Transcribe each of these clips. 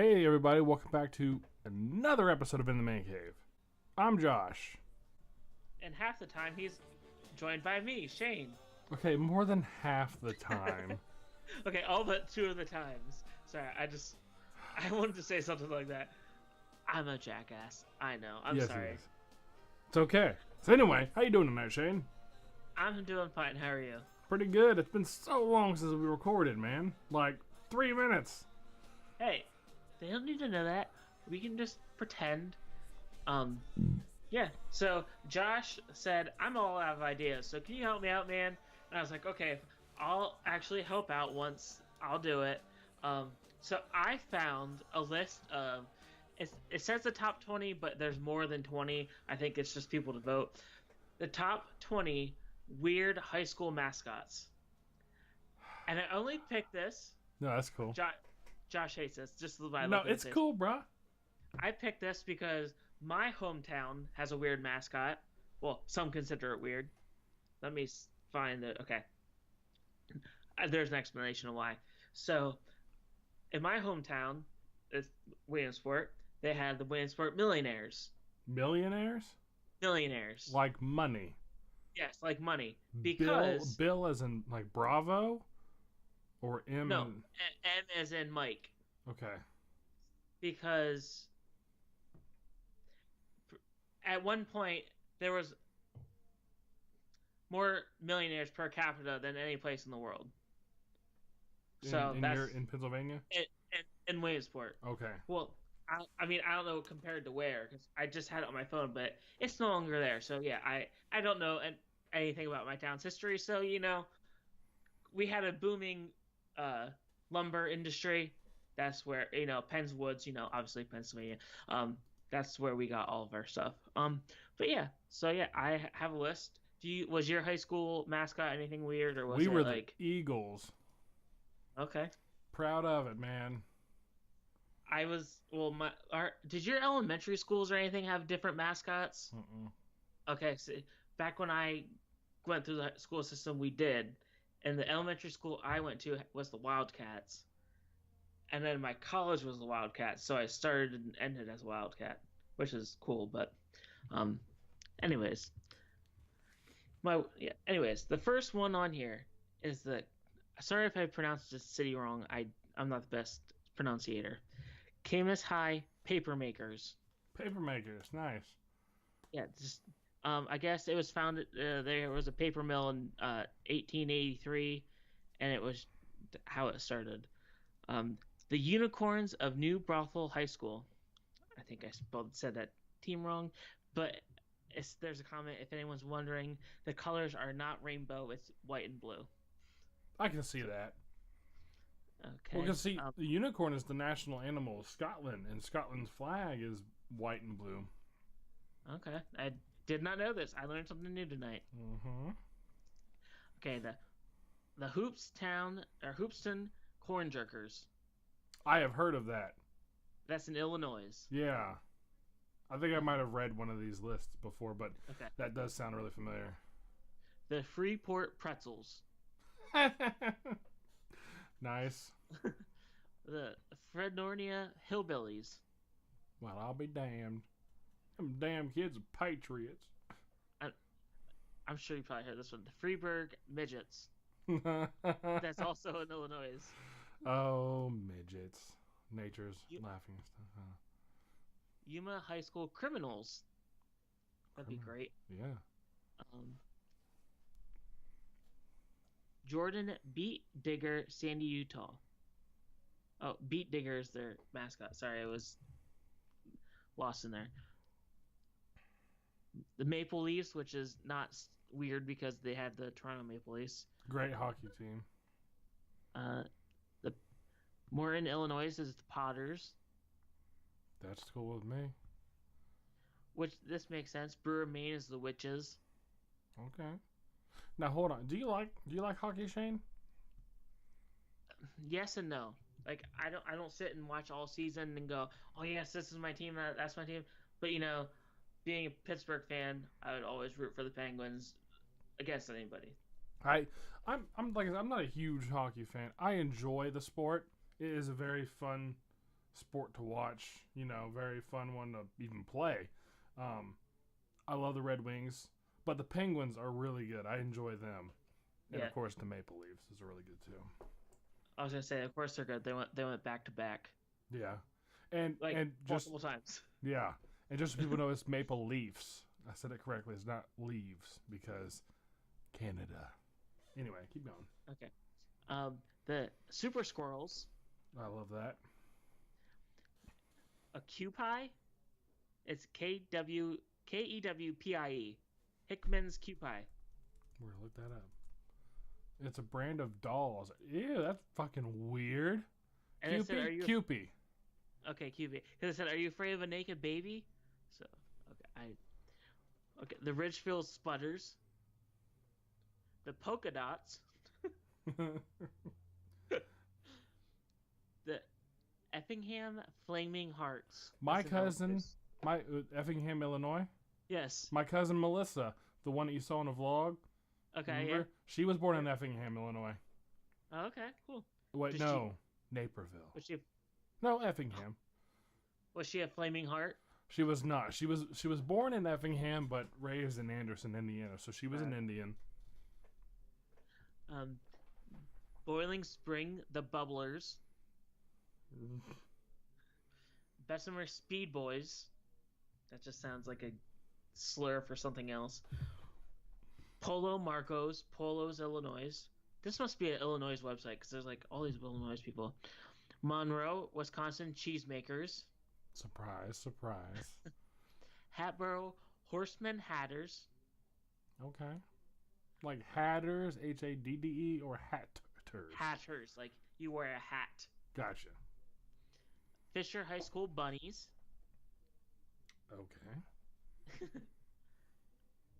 Hey everybody, welcome back to another episode of In the Man Cave. I'm Josh. And half the time he's joined by me, Shane. Okay, more than half the time. Okay, all but two of the times. Sorry, I wanted to say something like that. I'm a jackass. I know. I'm Yes, sorry. yes. It's okay. So anyway, how you doing tonight, Shane? I'm doing fine. How are you? Pretty good. It's been so long since we recorded, man. Like 3 minutes. Hey, they don't need to know that. We can just pretend. Um, yeah. So Josh said, I'm all out of ideas. So can you help me out, man? And I was like, okay, I'll actually help out once. I'll do it. So I found a list of. It says the top 20, but there's more than 20. I think it's just people to vote. The top 20 weird high school mascots. And I only picked this. No, that's cool. Josh hates this. Just by No, looking at it's this. cool, bruh. I picked this because my hometown has a weird mascot. Well, some consider it weird. Let me find it. Okay. There's an explanation of why. So, in my hometown, it's Williamsport. They had the Williamsport Millionaires. Millionaires? Millionaires. Like money. Yes, like money. Because Bill as in like Bravo? Or M? no, M as in Mike. Okay. Because at one point there was more millionaires per capita than any place in the world. So that's in Pennsylvania? in Williamsport. Okay. Well, I mean, I don't know compared to where, because I just had it on my phone, but it's no longer there. So yeah, I don't know anything about my town's history. So we had a booming lumber industry. That's where Penn's Woods. Obviously Pennsylvania. That's where we got all of our stuff. But yeah, so yeah, I have a list. Was your high school mascot anything weird, or was we it were like the Eagles? Okay? Proud of it, man. I was did your elementary schools or anything have different mascots? Mm-mm. Okay, so back when I went through the school system, we did, and the elementary school I went to was the Wildcats, and then my college was the Wildcats. So I started and ended as Wildcat, which is cool. But, anyways, the first one on here is the. Sorry if I pronounced this city wrong. I'm not the best pronunciator. Camus High Papermakers. Papermakers, nice. Yeah, just I guess it was founded. There was a paper mill in 1883, and it was how it started. The Unicorns of New Brothel High School. I think I said that team wrong, but there's a comment. If anyone's wondering, the colors are not rainbow; it's white and blue. I can see that. Okay. Well, because see, the unicorn is the national animal of Scotland, and Scotland's flag is white and blue. Okay, I did not know this. I learned something new tonight. Mm-hmm. Okay, the Hoopston Corn Jerkers. I have heard of that. That's in Illinois. Yeah. I think I might have read one of these lists before, but Okay. that does sound really familiar. The Freeport Pretzels. Nice. The Fredonia Hillbillies. Well, I'll be damned. Them damn kids are patriots. I'm sure you probably heard this one. The Freeburg Midgets. That's also in Illinois. Oh, midgets. Nature's laughing stuff. Huh? Yuma High School Criminals. That'd be great. Yeah. Jordan Beat Digger, Sandy, Utah. Oh, Beat Digger is their mascot. Sorry, I was lost in there. The Maple Leafs, which is not weird because they had the Toronto Maple Leafs. Great hockey team. The more in Illinois is the Potters. That's cool with me. Which this makes sense. Brewer, Maine is the Witches. Okay. Now hold on. Do you like hockey, Shane? Yes and no. Like I don't sit and watch all season and go, oh yes, this is my team, that's my team. But being a Pittsburgh fan, I would always root for the Penguins against anybody. I'm not a huge hockey fan. I enjoy the sport. It is a very fun sport to watch. Very fun one to even play. I love the Red Wings, but the Penguins are really good. I enjoy them, and of course the Maple Leafs is really good too. I was gonna say, of course they're good. They went back to back. Yeah, and just multiple times. Yeah, and just so people know, it's Maple Leafs. I said it correctly. It's not leaves because Canada. Anyway, keep going. Okay. The Super Squirrels. I love that. Occupy. It's KEWPIE. Hickman's Cupie. We're gonna look that up. It's a brand of dolls. Ew, that's fucking weird. And it said, Cupie. Okay, Cupie. Because it said, "Are you afraid of a naked baby?" So, okay. The Ridgefield Sputters. The Polka Dots. The Effingham Flaming Hearts. My cousin, Effingham, Illinois. Yes. My cousin Melissa, the one that you saw in a vlog. Okay, remember? yeah. She was born in Effingham, Illinois. Oh, okay, cool. Wait, no, Naperville. No, Effingham. Was she a flaming heart? She was not. She was born in Effingham, but raised in Anderson, Indiana. So she was an Indian. Boiling Spring, the Bubblers. Bessemer Speed Boys. That just sounds like a slur for something else. Polo Marcos, Polos, Illinois. This must be an Illinois website because there's like all these Illinois people. Monroe, Wisconsin Cheesemakers. Surprise, surprise. Hatboro, Horsemen Hatters. Okay. Like Hatters, Hadde, or Hatters? Hatters, like you wear a hat. Gotcha. Fisher High School Bunnies. Okay.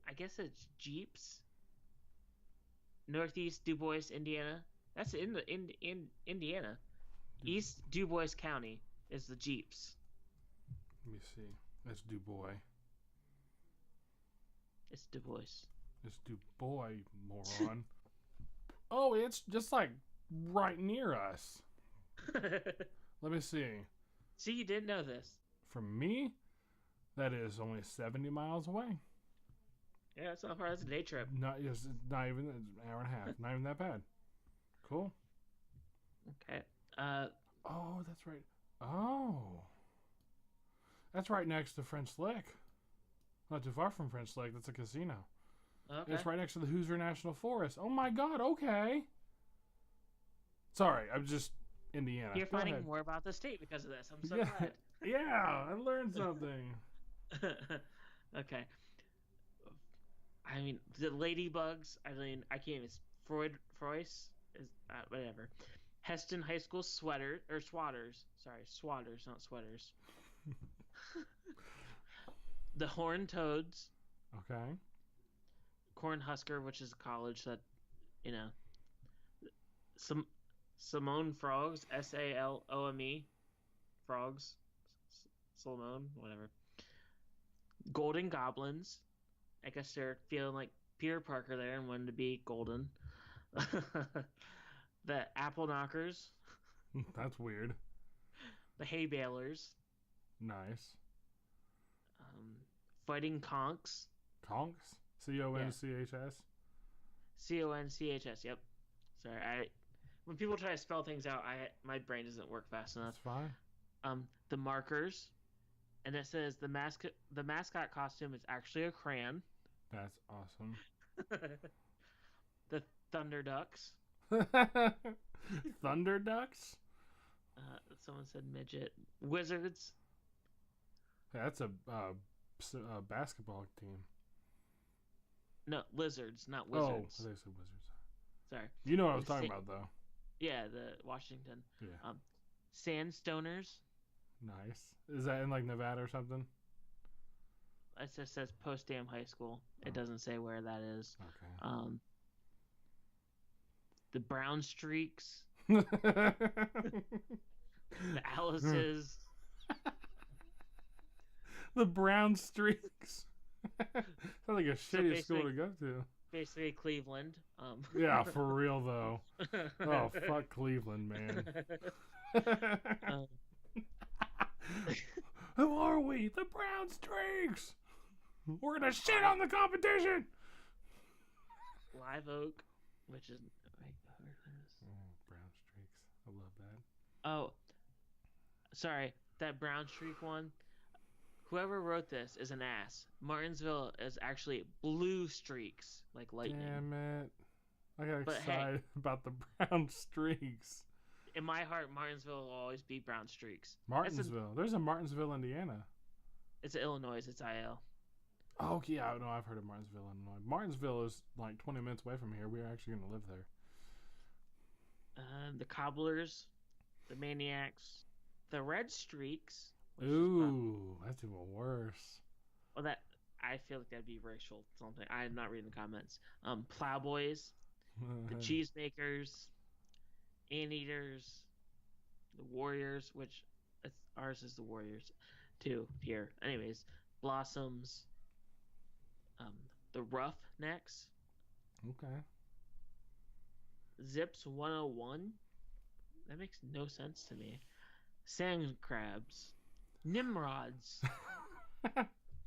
I guess it's Jeeps. Northeast DuBois, Indiana. That's in Indiana. East DuBois County is the Jeeps. Let me see. That's DuBois. It's DuBois. It's DuBois, moron. Oh, it's just like right near us. Let me see. See, you didn't know this. From me, that is only 70 miles away. Yeah, it's not far. That's a day trip. Not even an hour and a half. Not even that bad. Cool. Okay. Oh, that's right. Oh. That's right next to French Lick. Not too far from French Lick. That's a casino. Okay. It's right next to the Hoosier National Forest. Oh my God. Okay. Sorry, I'm just Indiana. You're finding more about the state because of this. I'm so glad. Yeah, I learned something. Okay. I mean, the ladybugs. I can't even. Frois is whatever. Heston High School swatters. Sorry, swatters, not sweaters. The Horned Toads. Okay. Cornhusker, which is a college that, Simone Frogs, Salome, Frogs, Salomon, whatever. Golden Goblins. I guess they're feeling like Peter Parker there and wanted to be golden. The Apple Knockers. That's weird. The Hay Balers. Nice. Fighting Conks. Conks? Conchs? Conchs, yep. Sorry, when people try to spell things out, my brain doesn't work fast enough. That's fine. The Markers. And it says the mascot costume is actually a crayon. That's awesome. The Thunder Ducks. Thunder Ducks? Someone said midget. Wizards. That's a basketball team. No, lizards, not wizards. Oh, they said wizards. Sorry. You know what I was talking about, though. Yeah, the Washington. Yeah. Sandstoners. Nice. Is that in like Nevada or something? It just says Potsdam High School. It doesn't say where that is. Okay. The Brown Streaks. The Alice's. The Brown Streaks. Sounds like a shitty school to go to. Basically Cleveland. Yeah, for real though. Oh, fuck Cleveland, man. Who are we? The Brown Streaks. We're gonna shit on the competition. Live Oak, which is Brown Streaks. I love that. oh, sorry, that Brown Streak one. Whoever wrote this is an ass. Martinsville is actually Blue Streaks, like lightning. Damn it! I got excited about the Brown Streaks. In my heart, Martinsville will always be Brown Streaks. Martinsville. There's a Martinsville, Indiana. It's Illinois. It's IL. Oh, yeah. No, I've heard of Martinsville, Illinois. Martinsville is like 20 minutes away from here. We're actually going to live there. The Cobblers, the Maniacs, the Red Streaks. Ooh, that's even worse. Well, I feel like that'd be racial something. I'm not reading the comments. Plowboys, the Cheesemakers, Anteaters, the Warriors, which ours is the Warriors too here. Anyways, Blossoms, the Roughnecks. Okay. Zips 101. That makes no sense to me. Sand crabs. Nimrods.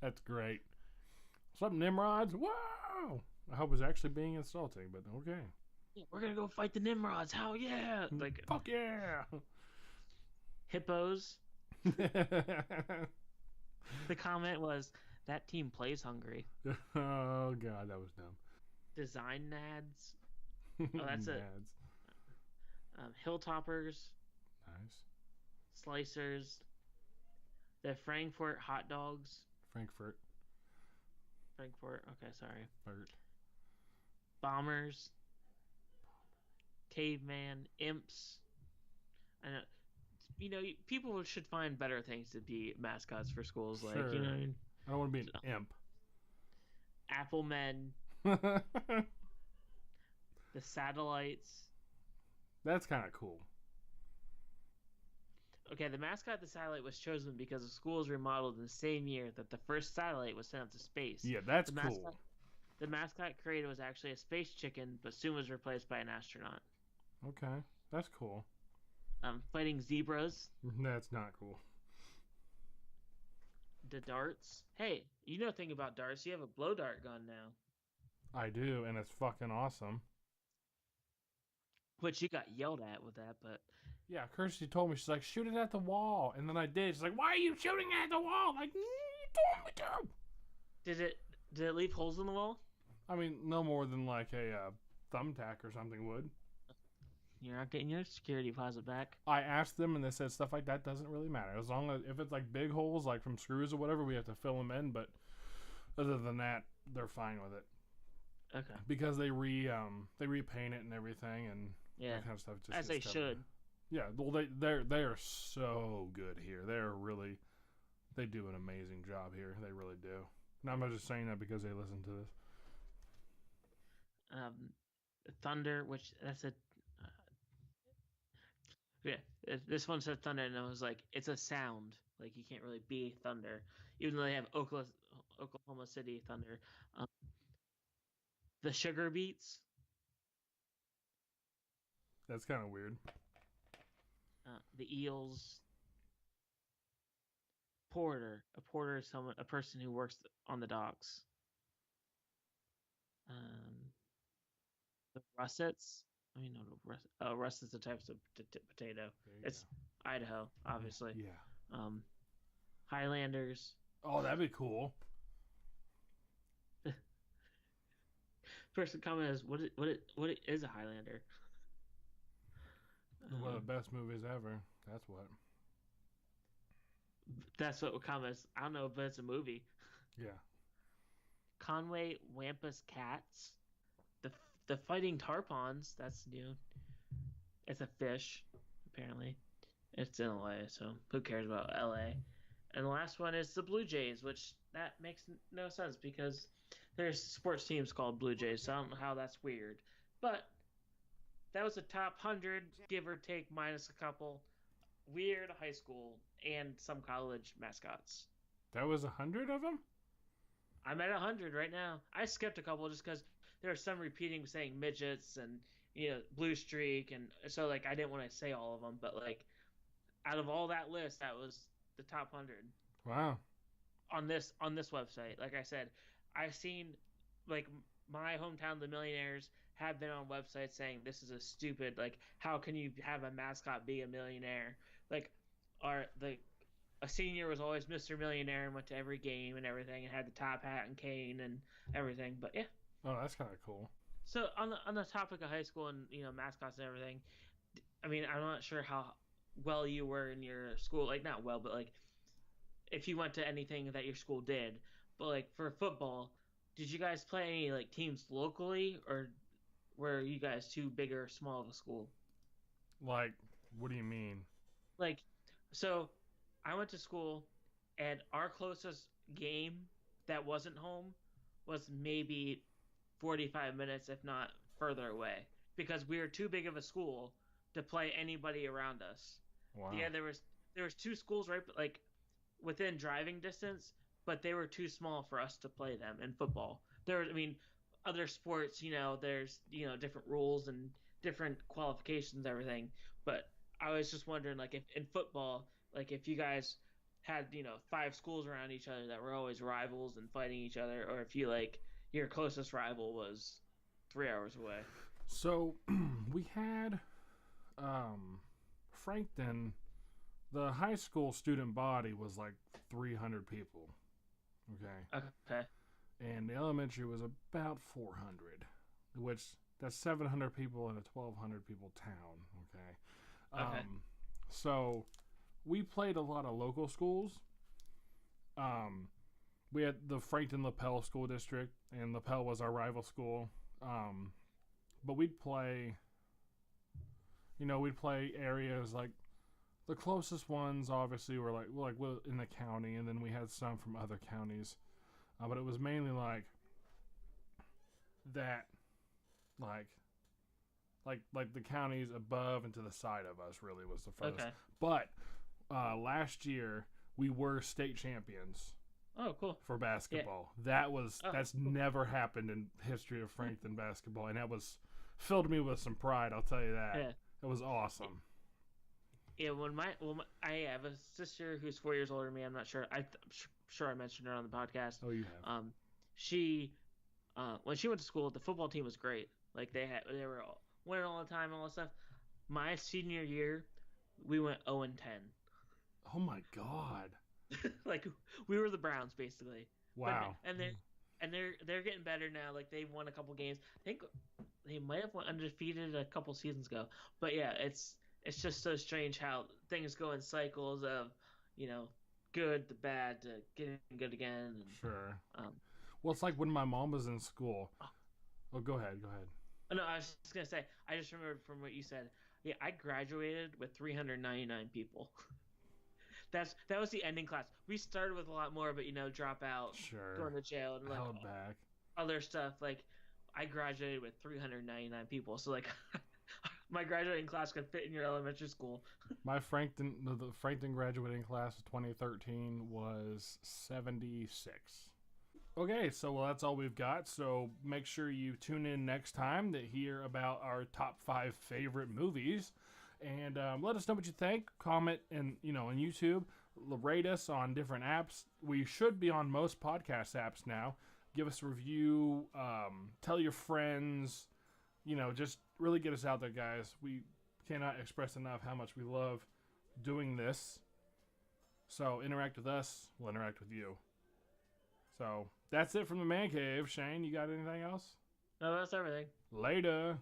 That's great. What's up, Nimrods? Whoa! I hope it's actually being insulting, but okay. Yeah, we're gonna go fight the Nimrods. Hell yeah! Like fuck yeah! Hippos. The comment was, that team plays hungry. Oh god, that was dumb. Design nads. Oh, that's it. Hilltoppers. Nice. Slicers. The Frankfurt hot dogs. Frankfurt. Okay, sorry. Furt. Bombers. Caveman. Imps. And people should find better things to be mascots for schools. Like, sure. you know what I mean? I don't want to be an imp. Apple Men. The Satellites. That's kind of cool. Okay, the mascot of the satellite was chosen because the school was remodeled in the same year that the first satellite was sent up to space. Yeah, that's cool. The mascot created was actually a space chicken, but soon was replaced by an astronaut. Okay, that's cool. Fighting zebras. That's not cool. The darts. Hey, you know a thing about darts. You have a blow dart gun now. I do, and it's fucking awesome. Which you got yelled at with that, but... Yeah, Kirsty told me, she's like, shoot it at the wall. And then I did. She's like, why are you shooting at the wall? Like, you told me to. Did it leave holes in the wall? I mean, no more than like a thumbtack or something would. You're not getting your security deposit back. I asked them, and they said stuff like that doesn't really matter. As long as, if it's like big holes, like from screws or whatever, we have to fill them in. But other than that, they're fine with it. Okay. Because they repaint it and everything, and yeah, that kind of stuff. Just as they should. Yeah, well, they are so good here. They do an amazing job here. They really do. And I'm not just saying that because they listen to this. Thunder, which that's a yeah. This one said thunder, and I was like, it's a sound. Like you can't really be thunder, even though they have Oklahoma City Thunder. The Sugar Beets. That's kind of weird. The Eels. Porter. A porter is a person who works on the docks. The Russets. I mean, no, Russets are types of potato. It's go. Idaho, obviously. Yeah. Highlanders. Oh, that'd be cool. First comment is what is a Highlander? One of the best movies ever. That's what. That's what comments. I don't know, but it's a movie. Yeah. Conway Wampus Cats. The Fighting Tarpons. That's new. It's a fish, apparently. It's in LA, so who cares about LA? And the last one is the Blue Jays, which that makes no sense because there's sports teams called Blue Jays, so I don't know how that's weird. But that was a top 100, give or take, minus a couple. Weird high school and some college mascots. That was 100 of them? I'm at 100 right now. I skipped a couple just because there are some repeating saying midgets and Blue Streak, and so like I didn't want to say all of them, but like out of all that list, that was the top 100. Wow. On this website. Like I said, I've seen like my hometown, the Millionaires, have been on websites saying this is a stupid, like, how can you have a mascot be a millionaire? Like, a senior was always Mr. Millionaire and went to every game and everything and had the top hat and cane and everything. But yeah. Oh, that's kind of cool. So on the topic of high school and mascots and everything, I mean, I'm not sure how well you were in your school, like not well, but like if you went to anything that your school did. But like for football, did you guys play any like teams locally, or were you guys too big or small of a school? Like, what do you mean? Like, so I went to school, and our closest game that wasn't home was maybe 45 minutes, if not further away, because we were too big of a school to play anybody around us. Wow. Yeah, there was two schools right, like within driving distance, but they were too small for us to play them in football. I mean, other sports, there's different rules and different qualifications, everything. But I was just wondering, like, if in football, like if you guys had five schools around each other that were always rivals and fighting each other, or if you like your closest rival was 3 hours away. So we had Frankton. The high school student body was like 300 people. Okay. Okay. And the elementary was about 400, which that's 700 people in a 1,200 people town. Okay. Okay. So we played a lot of local schools. We had the Frankton Lapel School District, and Lapel was our rival school. But we'd play areas like the closest ones obviously were like in the county, and then we had some from other counties. But it was mainly like that, like the counties above and to the side of us really was the first. Okay. But last year we were state champions. Oh, cool. For basketball. Yeah. That's never happened in history of Frankton basketball, and that filled me with some pride, I'll tell you that. Yeah. It was awesome. Yeah, I have a sister who's 4 years older than me. I'm not sure. I'm sure I mentioned her on the podcast. Oh, you have. She, when she went to school, the football team was great. Like they were winning all the time, and all that stuff. My senior year, we went 0-10. Oh my God. Like we were the Browns basically. Wow. But, they're getting better now. Like they've won a couple games. I think they might have went undefeated a couple seasons ago. But yeah, it's just so strange how things go in cycles of, good to bad to getting good again. And, sure. Well, it's like when my mom was in school. Oh, go ahead. No, I was just gonna say. I just remembered from what you said. Yeah, I graduated with 399 people. That was the ending class. We started with a lot more, but drop out, sure, going to jail, and like held back, other stuff. Like I graduated with 399 people, so like my graduating class could fit in your elementary school. My the Frankton graduating class of 2013 was 76. Okay, so that's all we've got. So make sure you tune in next time to hear about our top 5 favorite movies. And let us know what you think. Comment on YouTube. Rate us on different apps. We should be on most podcast apps now. Give us a review. Tell your friends. Just really get us out there, guys. We cannot express enough how much we love doing this. So interact with us. We'll interact with you. So that's it from the Man Cave. Shane, you got anything else? No, that's everything. Later.